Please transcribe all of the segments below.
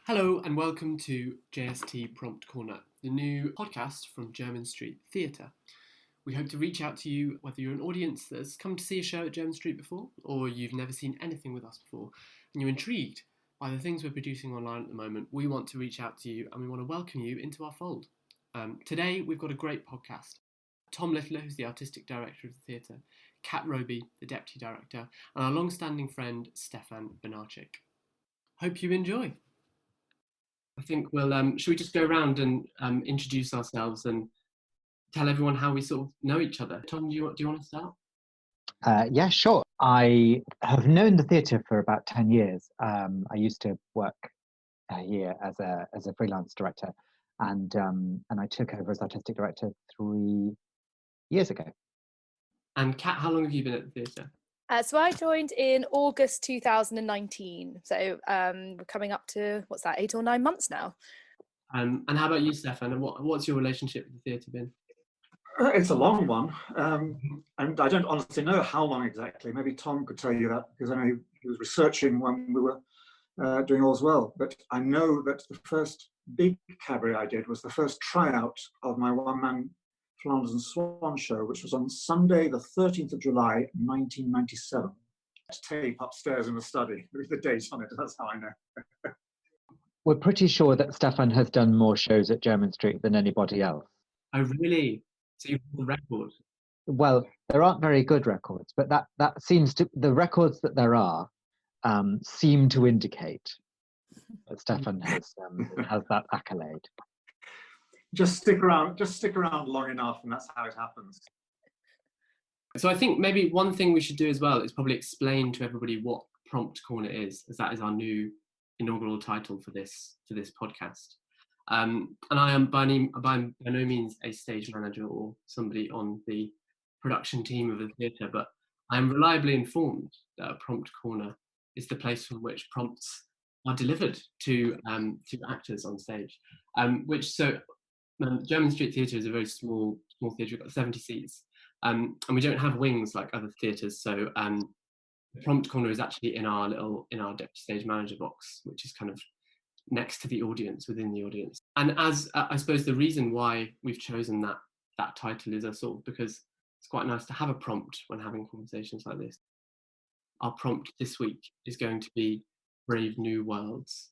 Hello and welcome to JST Prompt Corner, the new podcast from Jermyn Street Theatre. We hope to reach out to you whether you're an audience that's come to see a show at Jermyn Street before, or you've never seen anything with us before, and you're intrigued by the things we're producing online at the moment. We want to reach out to you and we want to welcome you into our fold. Today we've got a great podcast. Tom Littler, who's the Artistic Director of the Theatre, Cat Robey, the Deputy Director, and our long-standing friend Stefan Bednarczyk. Hope you enjoy. I think should we just go around and introduce ourselves and tell everyone how we sort of know each other? Tom, do you want to start? Yeah, sure. I have known the theatre for about 10 years. I used to work here as a freelance director, and I took over as artistic director 3 years ago. And Kat, how long have you been at the theatre? So I joined in August 2019. So we're coming up to, 8 or 9 months now. And how about you, Stefan? And what's your relationship with the theatre been? It's a long one, and I don't honestly know how long exactly. Maybe Tom could tell you that, because I know he was researching when we were doing All's Well. But I know that the first big cabaret I did was the first tryout of my one-man Flanders and Swan show, which was on Sunday, the 13th of July, 1997. Tape upstairs in the study with the date on it. That's how I know. We're pretty sure that Stefan has done more shows at Jermyn Street than anybody else. Oh, really? So you've got the record? Well, there aren't very good records, but that seems to, the records that there are seem to indicate that Stefan has that accolade. Just stick around long enough, and that's how it happens. So I think maybe one thing we should do as well is probably explain to everybody what Prompt Corner is, as that is our new inaugural title for this podcast. And I am by no means a stage manager or somebody on the production team of the theatre, but I am reliably informed that Prompt Corner is the place from which prompts are delivered to actors on stage. Jermyn Street Theatre is a very small theatre. We've got 70 seats, and we don't have wings like other theatres. So the Prompt Corner is actually in our deputy stage manager box, which is kind of next to the audience, within the audience. And as I suppose the reason why we've chosen that title is because it's quite nice to have a prompt when having conversations like this. Our prompt this week is going to be Brave New Worlds.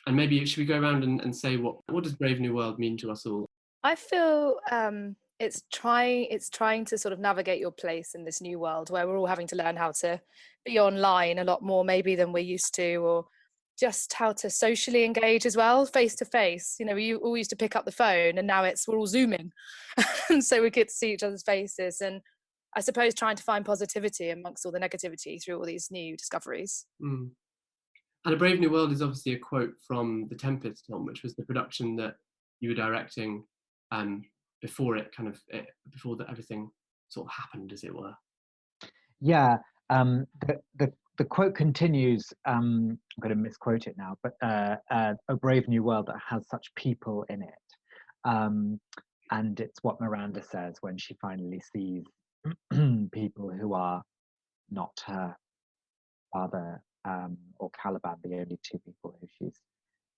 And maybe should we go around and say what does Brave New World mean to us all? I feel it's trying to sort of navigate your place in this new world where we're all having to learn how to be online a lot more maybe than we're used to, or just how to socially engage as well, face to face. You know, we all used to pick up the phone, and now we're all Zooming, and so we get to see each other's faces. And I suppose trying to find positivity amongst all the negativity through all these new discoveries. Mm. And A Brave New World is obviously a quote from The Tempest, Tom, which was the production that you were directing before everything sort of happened, as it were. Yeah, the quote continues. I'm going to misquote it now, but a brave new world that has such people in it, and it's what Miranda says when she finally sees people who are not her father or Caliban, the only two people who she's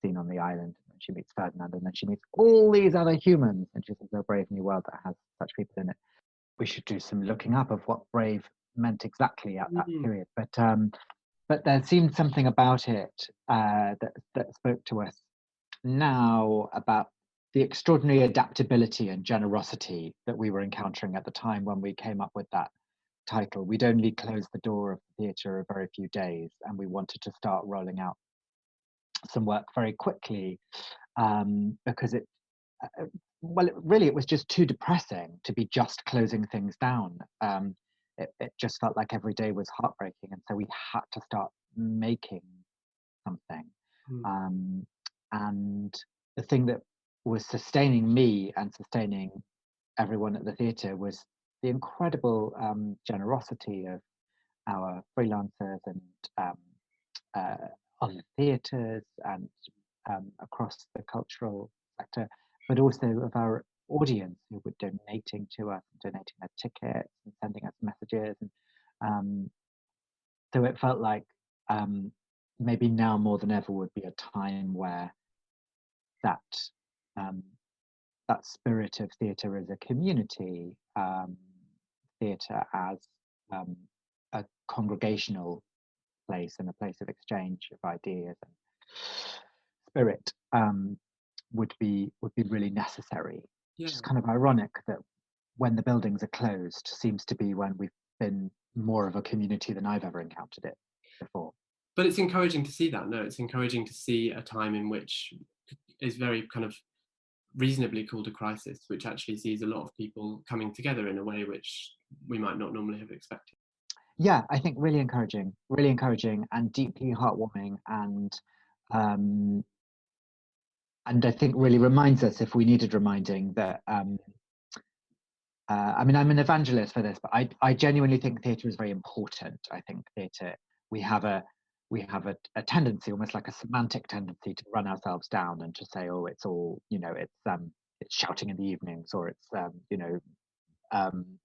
seen on the island. And she meets Ferdinand, and then she meets all these other humans, and she says, "A brave new world that has such people in it." We should do some looking up of what brave meant exactly at that period. But there seemed something about it that spoke to us now about the extraordinary adaptability and generosity that we were encountering at the time when we came up with that title. We'd only closed the door of the theatre a very few days, and we wanted to start rolling out some work very quickly because it was just too depressing to be just closing things down. It just felt like every day was heartbreaking, and so we had to start making something. And the thing that was sustaining me and sustaining everyone at the theatre was the incredible generosity of our freelancers and other theatres and across the cultural sector, but also of our audience who were donating to us, donating their tickets and sending us messages. And so it felt like maybe now more than ever would be a time where that that spirit of theatre as a community, theatre as a congregational place and a place of exchange of ideas and spirit, would be really necessary. Yeah. Which is kind of ironic that when the buildings are closed seems to be when we've been more of a community than I've ever encountered it before. But it's encouraging to see that. No, it's encouraging to see a time in which is very kind of reasonably called a crisis, which actually sees a lot of people coming together in a way which we might not normally have expected. Yeah, I think really encouraging and deeply heartwarming, and I think really reminds us, if we needed reminding, that I mean, I'm an evangelist for this, but I genuinely think theatre is very important. I think theatre, we have a tendency, almost like a semantic tendency, to run ourselves down and to say, oh, it's all, you know, it's shouting in the evenings, or it's you know,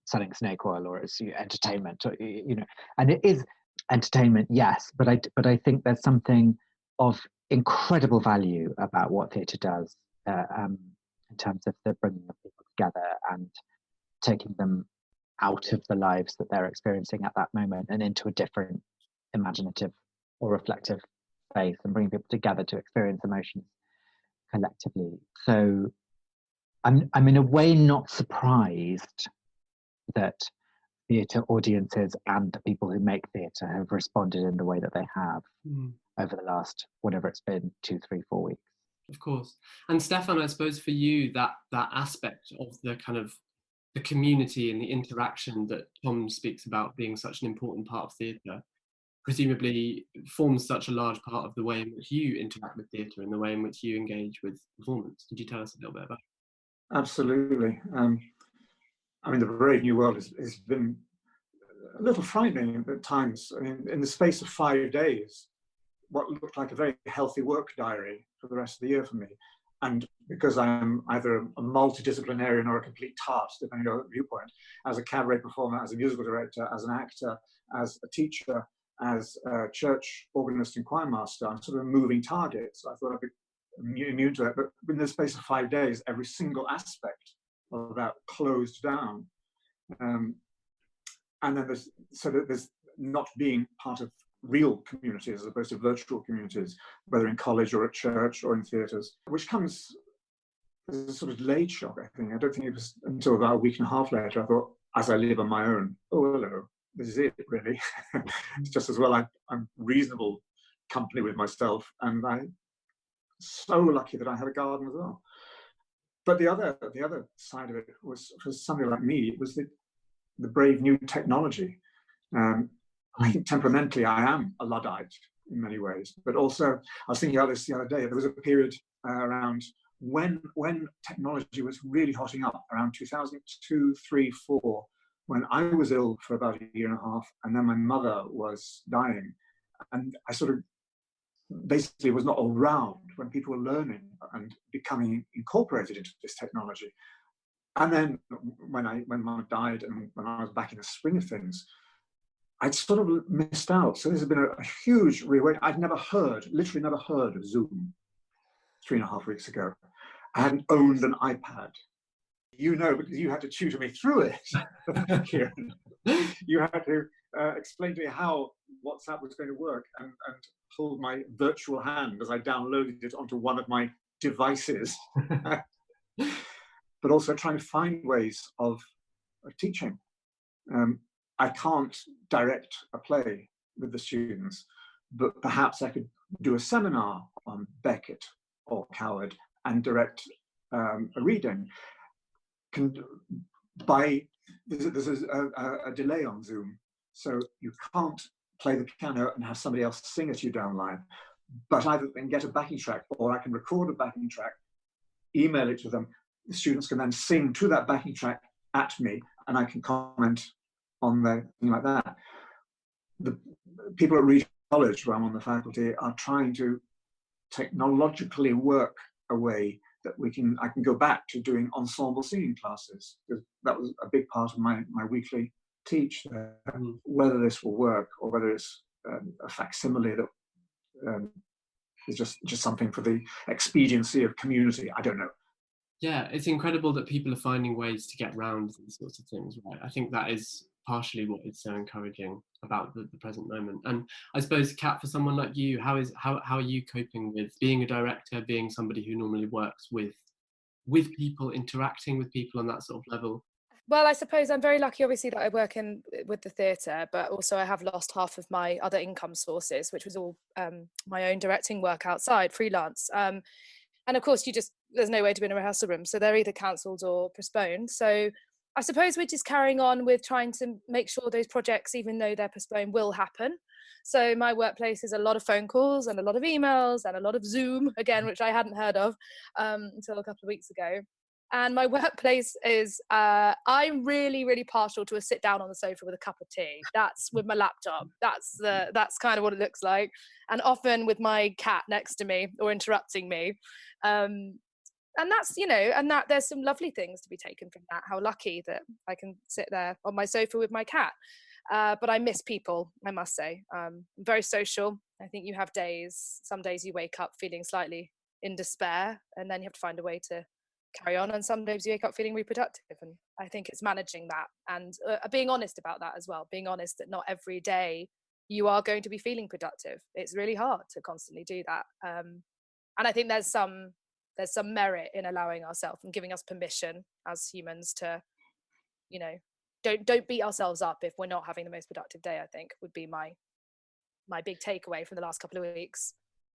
selling snake oil, or it's entertainment, or, you know, and it is entertainment, yes, but I think there's something of incredible value about what theatre does, in terms of the bringing of people together and taking them out of the lives that they're experiencing at that moment and into a different imaginative or reflective space, and bringing people together to experience emotions collectively. So I'm in a way not surprised that theatre audiences and the people who make theatre have responded in the way that they have over the last, whatever it's been, 2, 3, 4 weeks. Of course. And Stefan, I suppose for you, that aspect of the kind of the community and the interaction that Tom speaks about being such an important part of theatre, presumably forms such a large part of the way in which you interact with theatre and the way in which you engage with performance. Could you tell us a little bit about it? Absolutely. I mean, the Brave New World has been a little frightening at times. I mean, in the space of 5 days, what looked like a very healthy work diary for the rest of the year for me. And because I'm either a multidisciplinarian or a complete tart, depending on the viewpoint, as a cabaret performer, as a musical director, as an actor, as a teacher, as a church organist and choir master, I'm sort of a moving target. So I thought I'd be immune to it. But in the space of 5 days, every single aspect of that closed down. And then there's not being part of real communities as opposed to virtual communities, whether in college or at church or in theatres, which comes as a sort of delayed shock, I think. I don't think it was until about a week and a half later I thought, as I live on my own, oh, hello, this is it, really. It's just as well I'm reasonable company with myself, and I'm so lucky that I have a garden as well. But the other side of it was, for somebody like me, it was the brave new technology. I think temperamentally I am a Luddite in many ways, but also I was thinking about this the other day. There was a period around when technology was really hotting up, around 2002, 3, 4, when I was ill for about a year and a half, and then my mother was dying, and I sort of basically was not around when people were learning and becoming incorporated into this technology. And then when Mum died and when I was back in the swing of things, I'd sort of missed out. So this has been a huge reawakening. I'd literally never heard of Zoom 3.5 weeks ago. I hadn't owned an iPad. You know, because you had to tutor me through it, Ciaran. You had to explain to me how WhatsApp was going to work and hold my virtual hand as I downloaded it onto one of my devices. But also trying to find ways of teaching. I can't direct a play with the students, but perhaps I could do a seminar on Beckett or Coward and direct a reading. There's a delay on Zoom, so you can't play the piano and have somebody else sing at you down line, but either can get a backing track, or I can record a backing track, email it to them. The students can then sing to that backing track at me, and I can comment on the thing like that. The people at Regent College, where I'm on the faculty, are trying to technologically work a way that I can go back to doing ensemble singing classes, because that was a big part of my weekly teach. Whether this will work or whether it's a facsimile that is just something for the expediency of community. I don't know. Yeah, it's incredible that people are finding ways to get around these sorts of things, right? I think that is partially what is so encouraging about the present moment. And I suppose, Kat, for someone like you, how are you coping with being a director, being somebody who normally works with people, interacting with people on that sort of level? Well, I suppose I'm very lucky, obviously, that I work with the theatre, but also I have lost half of my other income sources, which was all my own directing work outside, freelance. And of course, there's no way to be in a rehearsal room, so they're either cancelled or postponed. So I suppose we're just carrying on with trying to make sure those projects, even though they're postponed, will happen. So my workplace is a lot of phone calls and a lot of emails and a lot of Zoom, again, which I hadn't heard of until a couple of weeks ago. And my workplace is, I'm really, really partial to a sit down on the sofa with a cup of tea. That's with my laptop. That's kind of what it looks like. And often with my cat next to me or interrupting me. And that's, and that there's some lovely things to be taken from that. How lucky that I can sit there on my sofa with my cat. But I miss people, I must say. I'm very social. I think you have some days you wake up feeling slightly in despair, and then you have to find a way to carry on, and some days you wake up feeling reproductive, and I think it's managing that and being honest about that as well, being honest that not every day you are going to be feeling productive. It's really hard to constantly do that, and I think there's some merit in allowing ourselves and giving us permission as humans to, don't beat ourselves up if we're not having the most productive day. I think would be my big takeaway from the last couple of weeks.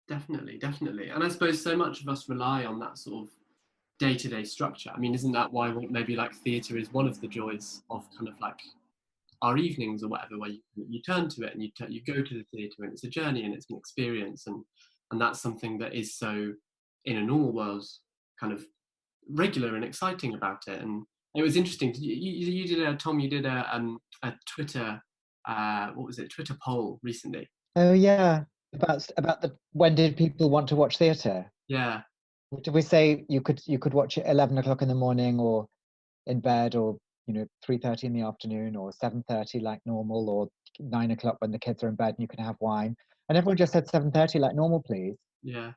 Definitely, and I suppose so much of us rely on that sort of day-to-day structure. I mean, isn't that why maybe like theatre is one of the joys of kind of like our evenings or whatever, where you turn to it and you go to the theatre, and it's a journey and it's an experience, and that's something that is so in a normal world kind of regular and exciting about it. And it was interesting. You did a Twitter Twitter poll recently. Oh yeah, about the when did people want to watch theatre? Yeah. Did we say you could watch it 11 o'clock in the morning, or in bed, or 3:30 in the afternoon, or 7:30 like normal, or 9 o'clock when the kids are in bed and you can have wine? And everyone just said 7:30 like normal, please. Yeah.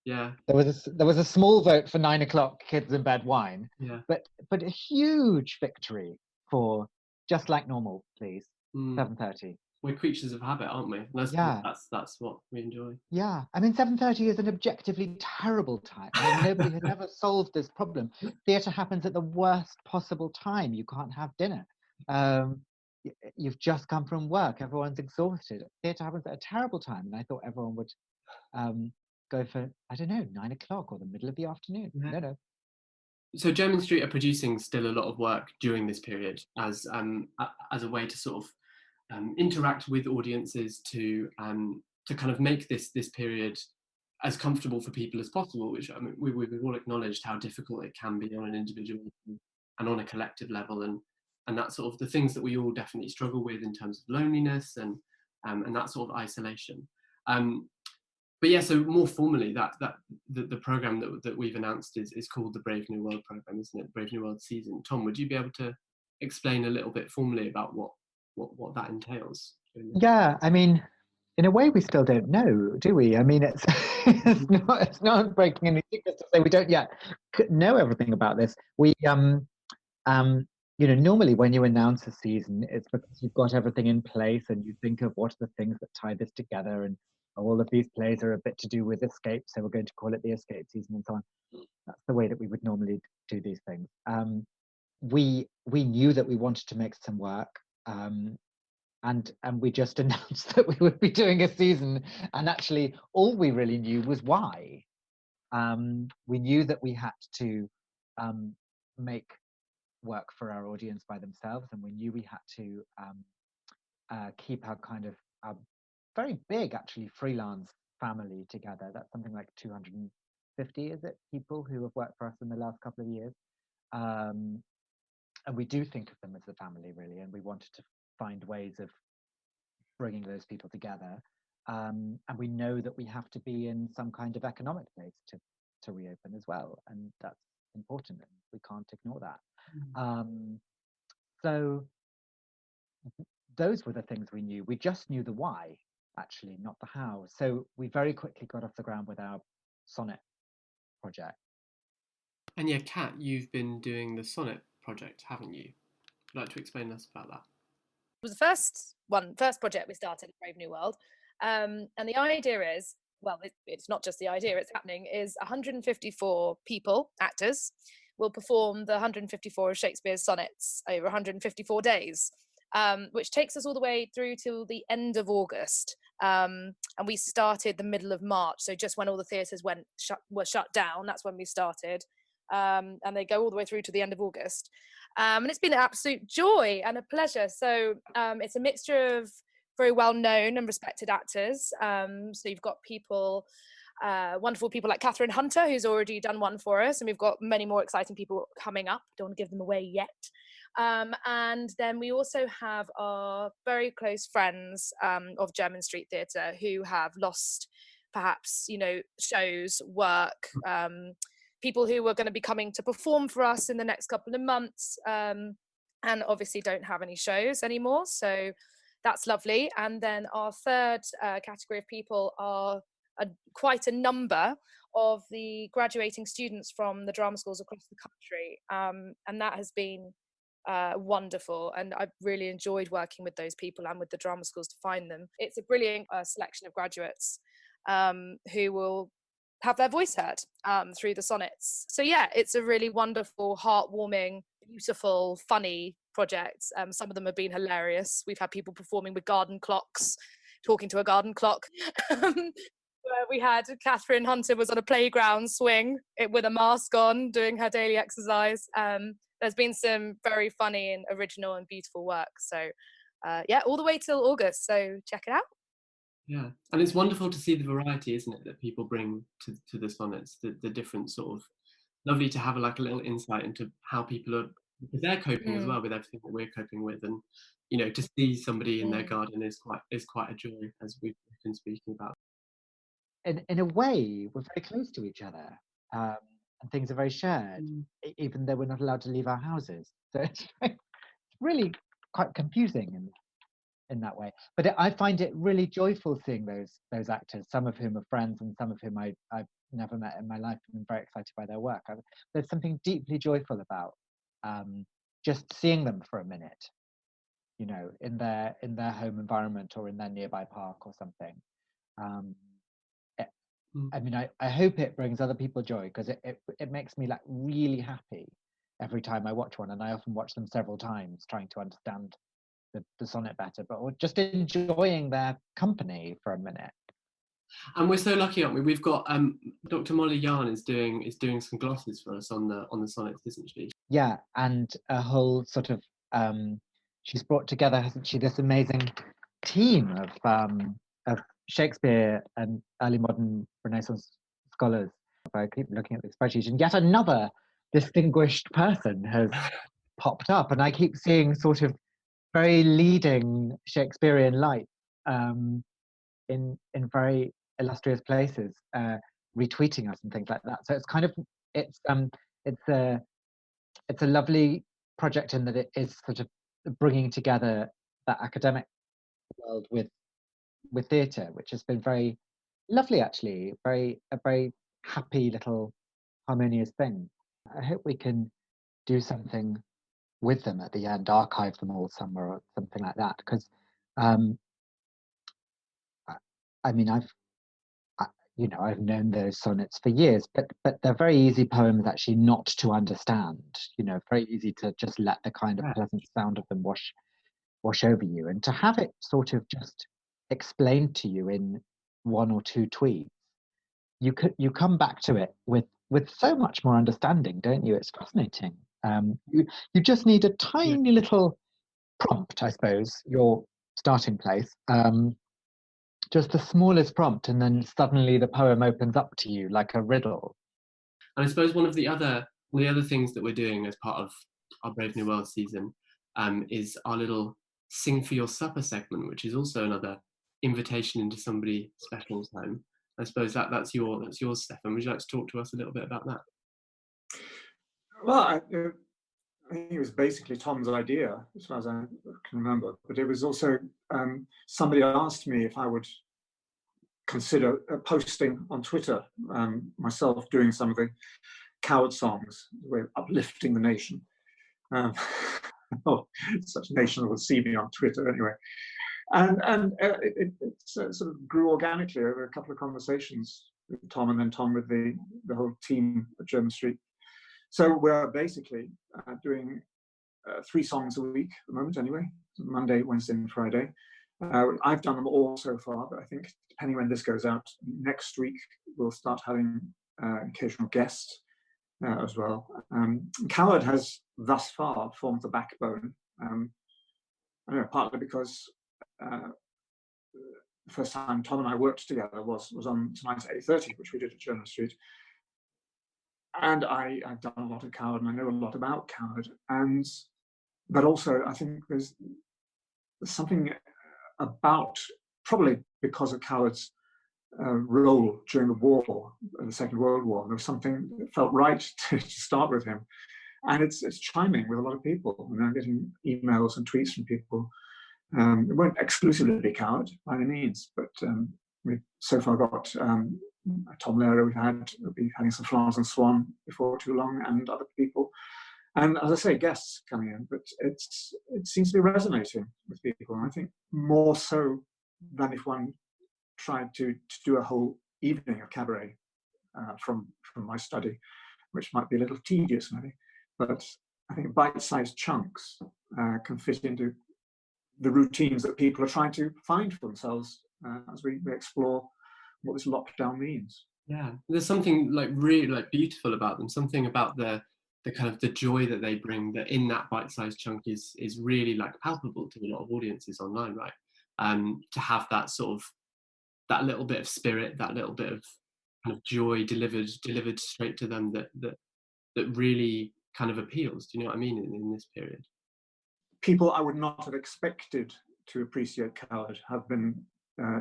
There was a small vote for 9 o'clock, kids in bed, wine. Yeah. But a huge victory for just like normal, please. 7:30. We're creatures of habit, aren't we? That's what we enjoy. Yeah, I mean, 7:30 is an objectively terrible time. I mean, nobody has ever solved this problem. Theatre happens at the worst possible time. You can't have dinner. You've just come from work. Everyone's exhausted. Theatre happens at a terrible time, and I thought everyone would go for, I don't know, 9 o'clock or the middle of the afternoon. Yeah. No. So Jermyn Street are producing still a lot of work during this period as a way to sort of interact with audiences, to kind of make this period as comfortable for people as possible, which I mean, we've all acknowledged how difficult it can be on an individual and on a collective level, and that's sort of the things that we all definitely struggle with in terms of loneliness and that sort of isolation. But yeah, so more formally, the program that we've announced is called the Brave New World program, isn't it? Brave New World season. Tom, would you be able to explain a little bit formally about what that entails? Yeah, I mean, in a way, we still don't know, do we? I mean, it's not breaking any secrets to say we don't yet know everything about this. We normally when you announce a season, it's because you've got everything in place and you think of what are the things that tie this together, and all of these plays are a bit to do with escape, so we're going to call it the escape season and so on. That's the way that we would normally do these things. We knew that we wanted to make some work, and we just announced that we would be doing a season, and actually all we really knew was why. We knew that we had to make work for our audience by themselves, and we knew we had to keep our kind of very big, actually, freelance family together. That's something like 250, is it, people who have worked for us in the last couple of years. And we do think of them as a family, really, and we wanted to find ways of bringing those people together. And we know that we have to be in some kind of economic place to reopen as well, and that's important, and we can't ignore that. So those were the things we knew. We just knew the why. actually, not the how. So we very quickly got off the ground with our Sonnet project. And yeah, Kat, you've been doing the Sonnet project, haven't you? Would you like to explain to us about that? It was the first project we started at Brave New World. And the idea is, well, it's not just the idea, it's happening, is 154 people, actors, will perform the 154 of Shakespeare's sonnets over 154 days, which takes us all the way through till the end of August. And we started the middle of March, so just when all the theatres were shut down, that's when we started. And they go all the way through to the end of August. And it's been an absolute joy and a pleasure. So it's a mixture of very well-known and respected actors. So you've got people, wonderful people like Catherine Hunter, who's already done one for us, and we've got many more exciting people coming up. Don't want to give them away yet. And then we also have our very close friends of Jermyn Street Theatre who have lost perhaps, shows, work, people who are going to be coming to perform for us in the next couple of months, and obviously don't have any shows anymore. So that's lovely. And then our third category of people are quite a number of the graduating students from the drama schools across the country. And that has been wonderful. And I've really enjoyed working with those people and with the drama schools to find them. It's a brilliant selection of graduates who will have their voice heard through the sonnets. So yeah, it's a really wonderful, heartwarming, beautiful, funny project. Some of them have been hilarious. We've had people performing with garden clocks, talking to a garden clock. We had Catherine Hunter was on a playground swing with a mask on, doing her daily exercise. There's been some very funny and original and beautiful work. So yeah, all the way till August. So check it out. Yeah, and it's wonderful to see the variety, isn't it, that people bring to the sonnets, the different sort of, lovely to have a little insight into how people are, because they're coping as well with everything that we're coping with, and to see somebody in their garden is quite a joy, as we've been speaking about. In a way, we're very close to each other, and things are very shared, even though we're not allowed to leave our houses. So it's really quite confusing in that way. But I find it really joyful seeing those actors, some of whom are friends and some of whom I've never met in my life, and I'm very excited by their work. There's something deeply joyful about just seeing them for a minute, in their home environment or in their nearby park or something. I mean, I hope it brings other people joy, because it makes me really happy every time I watch one, and I often watch them several times trying to understand the sonnet better, but just enjoying their company for a minute. And we're so lucky, aren't we? We've got Dr. Molly Yarn is doing some glosses for us on the sonnets, isn't she? Yeah, and a whole sort of she's brought together, hasn't she, this amazing team of Shakespeare and early modern Renaissance scholars. I keep looking at the spreadsheet, and yet another distinguished person has popped up, and I keep seeing sort of very leading Shakespearean light in very illustrious places, retweeting us and things like that. So it's kind of it's a lovely project in that it is sort of bringing together that academic world with theatre, which has been very lovely, actually. A very happy little harmonious thing. I hope we can do something with them at the end, archive them all somewhere or something like that, because I mean, I've known those sonnets for years, but they're very easy poems actually not to understand. Very easy to just let the kind of pleasant sound of them wash over you, and to have it sort of just explained to you in one or two tweets, you come back to it with so much more understanding, don't you? It's fascinating. You just need a tiny little prompt, I suppose, your starting place. Just the smallest prompt, and then suddenly the poem opens up to you like a riddle. And I suppose one of the other things that we're doing as part of our Brave New World season is our little Sing for Your Supper segment, which is also another invitation into somebody special's home. I suppose that's yours, Stefan. Would you like to talk to us a little bit about that? Well, I think it was basically Tom's idea, as far as I can remember. But it was also somebody asked me if I would consider posting on Twitter, myself doing some of the coward songs, we're uplifting the nation. Oh, such nation will see me on Twitter anyway. And it sort of grew organically over a couple of conversations with Tom, and then Tom with the whole team at Jermyn Street. So we're basically doing 3 songs a week at the moment anyway, Monday, Wednesday and Friday. I've done them all so far, but I think depending when this goes out, next week we'll start having occasional guests as well. Coward has thus far formed the backbone. I don't know, partly because the first time Tom and I worked together was on Tonight at 8:30, which we did at Jermyn Street. And I've done a lot of Coward, and I know a lot about Coward. But also, I think there's something about, probably because of Coward's role during the war, the Second World War, there was something that felt right to start with him. And it's chiming with a lot of people. And I'm getting emails and tweets from people. It won't exclusively be Coward by any means, but we've so far got Tom Lehrer, we'll be having some Flowers and Swan before too long, and other people. And as I say, guests coming in, but it seems to be resonating with people. And I think more so than if one tried to do a whole evening of cabaret from my study, which might be a little tedious maybe. But I think bite-sized chunks can fit into the routines that people are trying to find for themselves as we explore what this lockdown means. Yeah, there's something like really like beautiful about them. Something about the kind of the joy that they bring, that in that bite-sized chunk is really like palpable to a lot of audiences online, right? To have that sort of, that little bit of spirit, that little bit of kind of joy delivered straight to them, that really kind of appeals. Do you know what I mean? In this period, people I would not have expected to appreciate Coward have been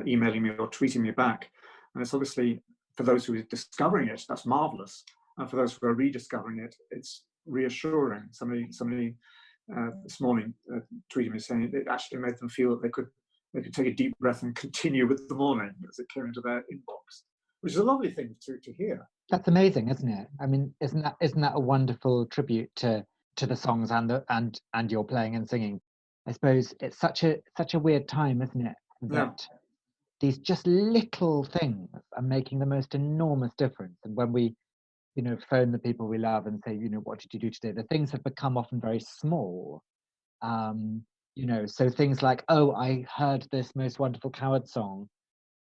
emailing me or tweeting me back, and it's obviously, for those who are discovering it, that's marvelous. And for those who are rediscovering it, it's reassuring. Somebody this morning tweeted me saying it actually made them feel that they could take a deep breath and continue with the morning as it came into their inbox, which is a lovely thing to hear. That's amazing, isn't it? I mean, isn't that a wonderful tribute to the songs and your playing and singing? I suppose it's such a weird time, isn't it? That these just little things are making the most enormous difference. And when we, phone the people we love and say, what did you do today? The things have become often very small. So things like, oh, I heard this most wonderful Coward song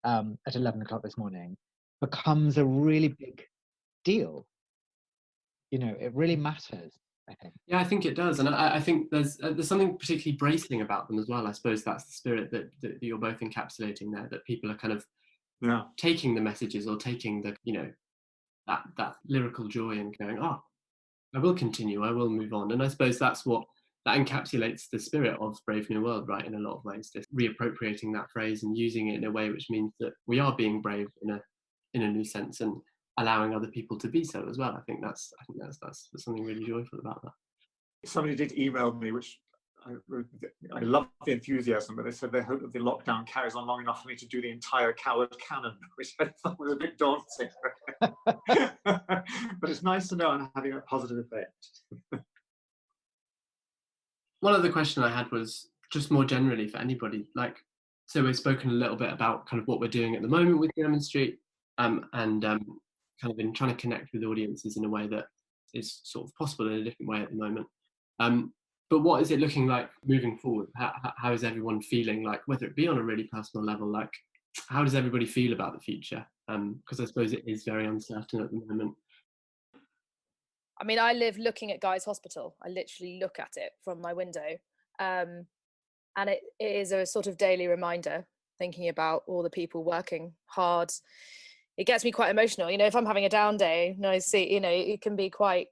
at 11 o'clock this morning, becomes a really big deal. It really matters, I think. Yeah, I think it does, and I think there's something particularly bracing about them as well. I suppose that's the spirit that you're both encapsulating there. That people are kind of taking the messages or taking the that lyrical joy and going, oh, I will continue, I will move on. And I suppose that's what that encapsulates the spirit of Brave New World, right? In a lot of ways, just reappropriating that phrase and using it in a way which means that we are being brave in a new sense, and allowing other people to be so as well. I think that's something really joyful about that. Somebody did email me, which I love the enthusiasm, but they said they hope that the lockdown carries on long enough for me to do the entire Coward canon, which I thought was a bit daunting. But it's nice to know I'm having a positive effect. One other question I had was just more generally for anybody, so we've spoken a little bit about kind of what we're doing at the moment with Jermyn Street, and kind of been trying to connect with audiences in a way that is sort of possible in a different way at the moment. But what is it looking like moving forward? How is everyone feeling, whether it be on a really personal level, how does everybody feel about the future? Because I suppose it is very uncertain at the moment. I mean, I live looking at Guy's Hospital. I literally look at it from my window. And it is a sort of daily reminder, thinking about all the people working hard. It gets me quite emotional. If I'm having a down day and I see, it can be quite,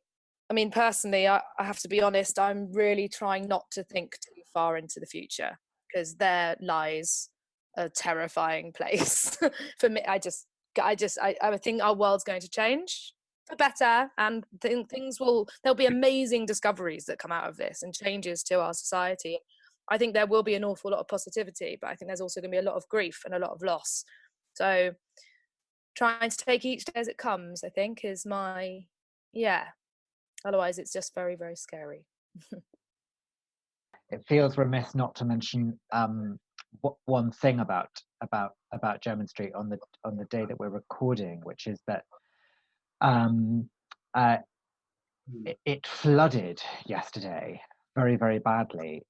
I mean, personally, I have to be honest, I'm really trying not to think too far into the future, because there lies a terrifying place. For me, I think our world's going to change for better, and there'll be amazing discoveries that come out of this and changes to our society. I think there will be an awful lot of positivity, but I think there's also going to be a lot of grief and a lot of loss. So trying to take each day as it comes, I think, is my, otherwise it's just very, very scary. It feels remiss not to mention one thing about Jermyn Street on the day that we're recording, which is that it flooded yesterday very, very badly.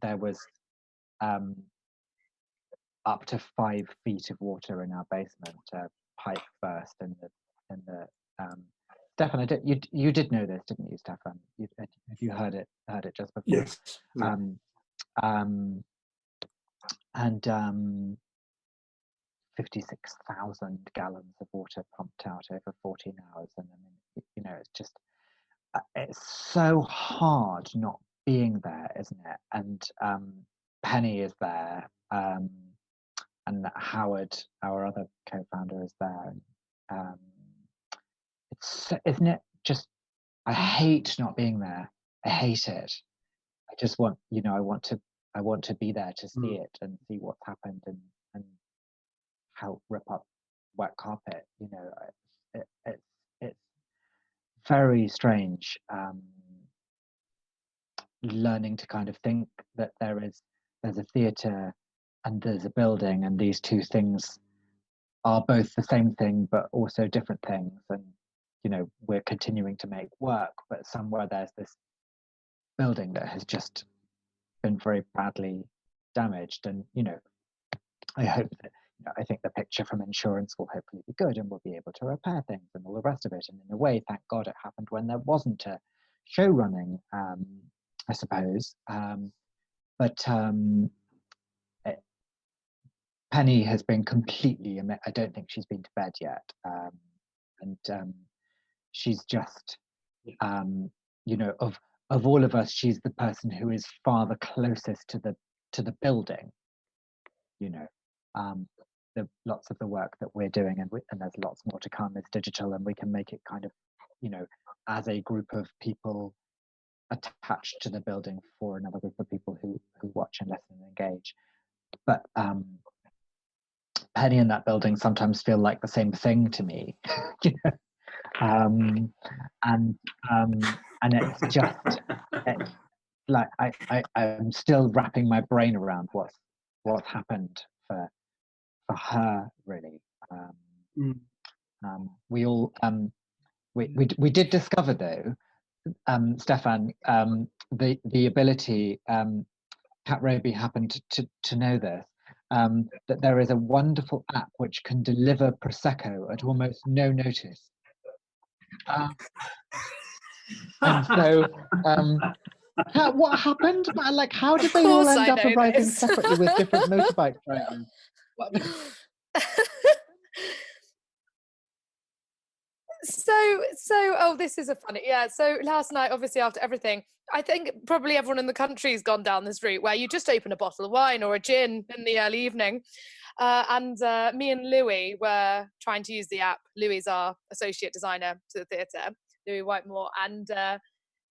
There was up to 5 feet of water in our basement. Pipe burst in the Stefan, you did know this, didn't you, Stefan? You heard it just before. Yes. And 56,000 gallons of water pumped out over 14 hours, and I mean, you know, it's so hard not being there, isn't it? And Penny is there, and Howard, our other co-founder, is there. Isn't it just? I hate not being there. I hate it. I just want, you know, I want to be there to see it and see what's happened and help rip up wet carpet. You know, it's very strange learning to kind of think that there's a theatre and there's a building, and these two things are both the same thing but also different things. And you know, we're continuing to make work, but somewhere there's this building that has just been very badly damaged. And you know, I hope that, you know, I think the picture from insurance will hopefully be good and we'll be able to repair things and all the rest of it. And in a way, thank God it happened when there wasn't a show running, I suppose. Penny has been completely, I don't think she's been to bed yet. She's just, you know, of all of us, she's the person who is far the closest to the building. You know, lots of the work that we're doing, and there's lots more to come, is digital, and we can make it kind of, you know, as a group of people attached to the building for another group of people who watch and listen and engage. But Penny and that building sometimes feel like the same thing to me. You know? And it's just like I'm still wrapping my brain around what's happened for her, really. We all we did discover, though, Stefan, the ability, Cat Robey happened to know this, that there is a wonderful app which can deliver Prosecco at almost no notice. And so, what happened? Like, how did they all end up arriving separately with different motorbike drivers? So this is a funny, so last night, obviously after everything, I think probably everyone in the country's gone down this route where you just open a bottle of wine or a gin in the early evening. And me and Louis were trying to use the app. Louis is our associate designer to the theatre, Louis Whitemore, and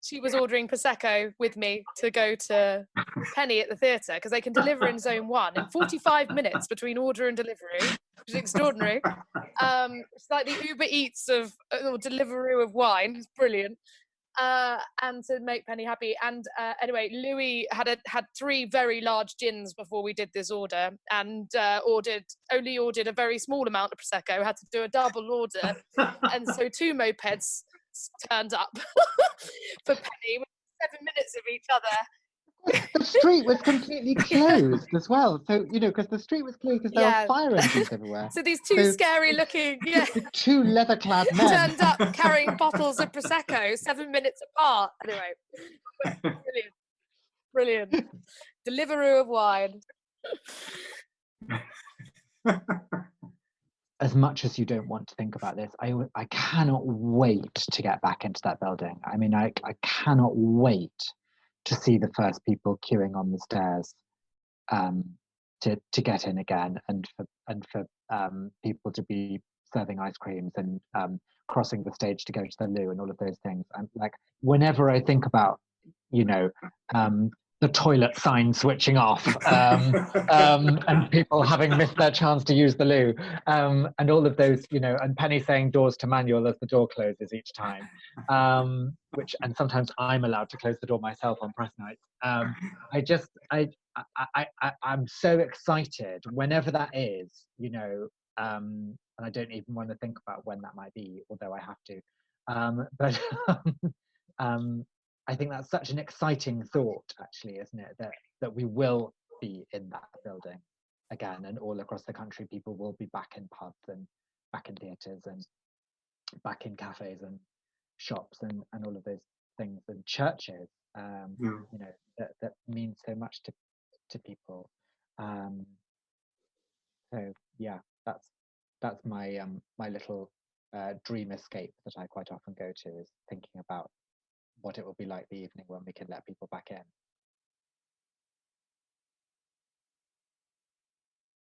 she was ordering Prosecco with me to go to Penny at the theatre, because they can deliver in Zone 1 in 45 minutes between order and delivery, which is extraordinary. It's like the Uber Eats of, or Deliveroo of wine. It's brilliant. And to make Penny happy. And anyway, Louis had 3 very large gins before we did this order, and only ordered a very small amount of Prosecco, had to do a double order. And so 2 mopeds turned up for Penny with 7 minutes of each other. The street was completely closed as well. So, you know, because the street was closed because there were fire engines everywhere. So these 2 scary looking, 2 leather-clad men turned up carrying bottles of Prosecco 7 minutes apart. Anyway, brilliant. Deliveroo of wine. As much as you don't want to think about this, I cannot wait to get back into that building. I mean, I cannot wait to see the first people queuing on the stairs to get in again, and for people to be serving ice creams and crossing the stage to go to the loo and all of those things. I'm like, whenever I think about, you know, the the toilet sign switching off, and people having missed their chance to use the loo, and all of those, and Penny saying doors to manual as the door closes each time, and sometimes I'm allowed to close the door myself on press nights. I'm so excited whenever that is, and I don't even want to think about when that might be, although I have to. But I think that's such an exciting thought, actually, isn't it? That we will be in that building again, and all across the country, people will be back in pubs and back in theatres and back in cafes and shops and all of those things, and churches. That means so much to people. So yeah, that's my my little dream escape that I quite often go to, is thinking about what it will be like the evening when we can let people back in.